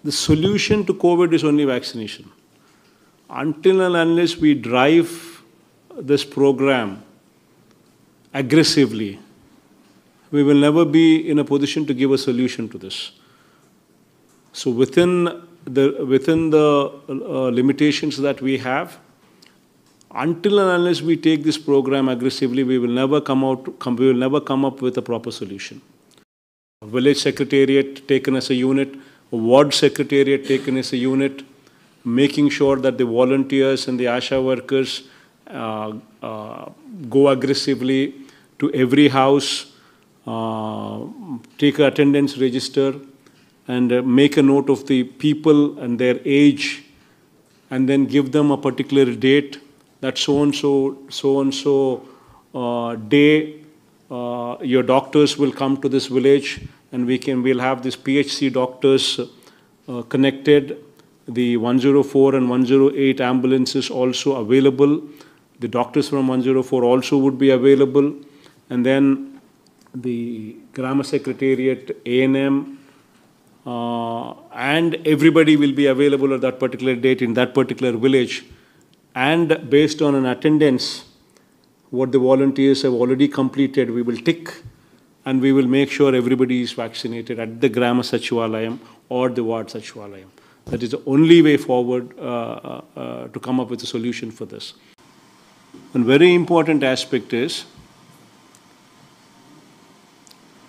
the solution to COVID is only vaccination. Until and unless we drive this program aggressively, we will never be in a position to give a solution to this. So within the limitations that we have, until and unless we take this program aggressively, we will never come up with a proper solution. A village secretariat taken as a unit, a ward secretariat taken as a unit, making sure that the volunteers and the ASHA workers go aggressively to every house, take an attendance register, and make a note of the people and their age, and then give them a particular date that so-and-so day your doctors will come to this village, and we'll have these PHC doctors connected, the 104 and 108 ambulances also available. The doctors from 104 also would be available, and then the Grama Secretariat, A&M, and everybody will be available at that particular date in that particular village. And based on an attendance, what the volunteers have already completed, we will tick, and we will make sure everybody is vaccinated at the Grama Sachivalayam or the Ward Sachivalayam. That is the only way forward to come up with a solution for this. One very important aspect is,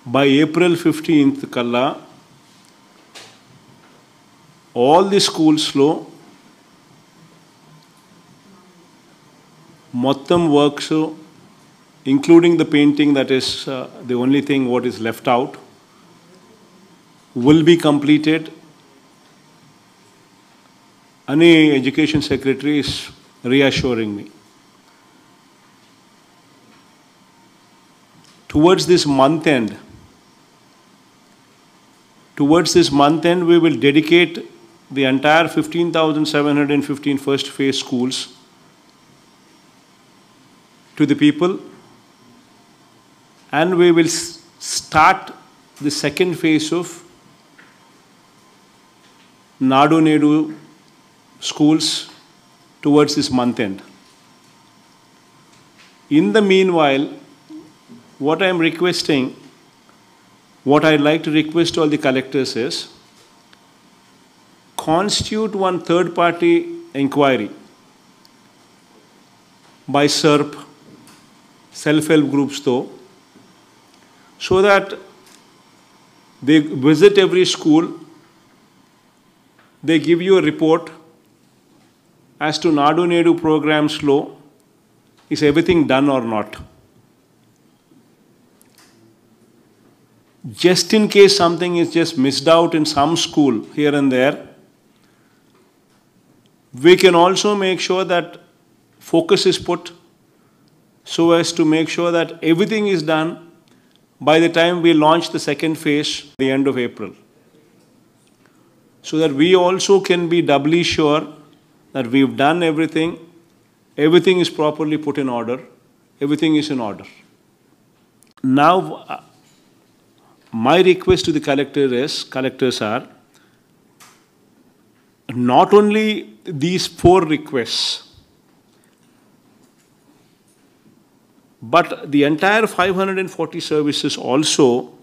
by April 15th, Kalla, all the schools lo Mottam works, including the painting, that is the only thing what is left out, will be completed. Any education secretary is reassuring me. Towards this month end, we will dedicate the entire 15,715 first phase schools to the people, and we will start the second phase of Nadu Nedu schools towards this month end. In the meanwhile, what I am requesting, what I'd like to request all the collectors is, constitute one third-party inquiry by SERP, self-help groups though, so that they visit every school, they give you a report as to Nadu Nedu programs law, is everything done or not. Just in case something is just missed out in some school here and there, we can also make sure that focus is put so as to make sure that everything is done by the time we launch the second phase at the end of April. So that we also can be doubly sure that we've done everything, everything is properly put in order, everything is in order. Now, my request to the collectors are, not only these 4 requests, but the entire 540 services also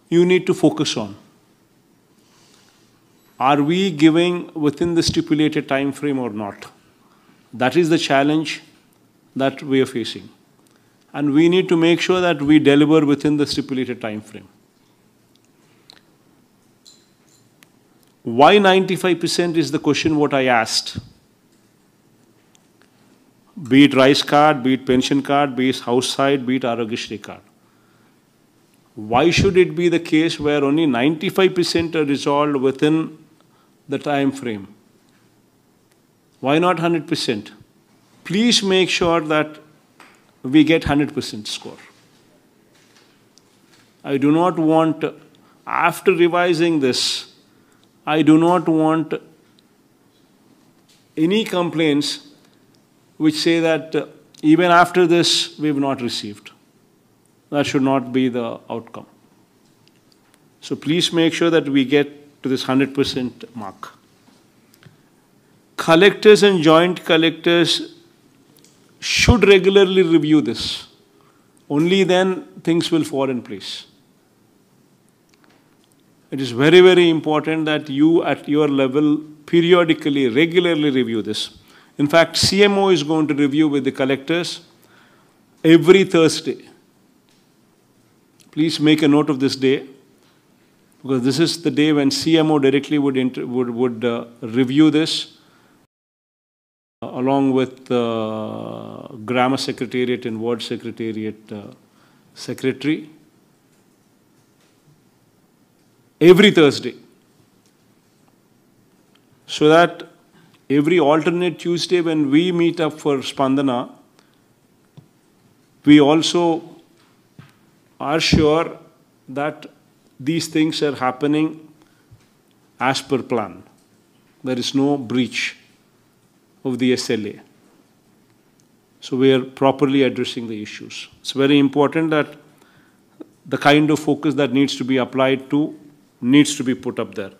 you need to focus on. Are we giving within the stipulated time frame or not? That is the challenge that we are facing. And we need to make sure that we deliver within the stipulated time frame. Why 95% is the question what I asked. Be it rice card, be it pension card, be it house side, be it Arogyashri card. Why should it be the case where only 95% are resolved within the time frame? Why not 100%? Please make sure that we get 100% score. I do not want, after revising this, I do not want any complaints which say that even after this we have not received. That should not be the outcome. So please make sure that we get to this 100% mark. Collectors and joint collectors should regularly review this. Only then things will fall in place. It is very, very important that you at your level periodically, regularly review this. In fact, CMO is going to review with the collectors every Thursday. Please make a note of this day, because this is the day when CMO directly would review this along with Grammar Secretariat and Ward Secretariat Secretary. Every Thursday. So that every alternate Tuesday when we meet up for Spandana, we also are sure that these things are happening as per plan. There is no breach of the SLA. So we are properly addressing the issues. It's very important that the kind of focus that needs to be applied to needs to be put up there.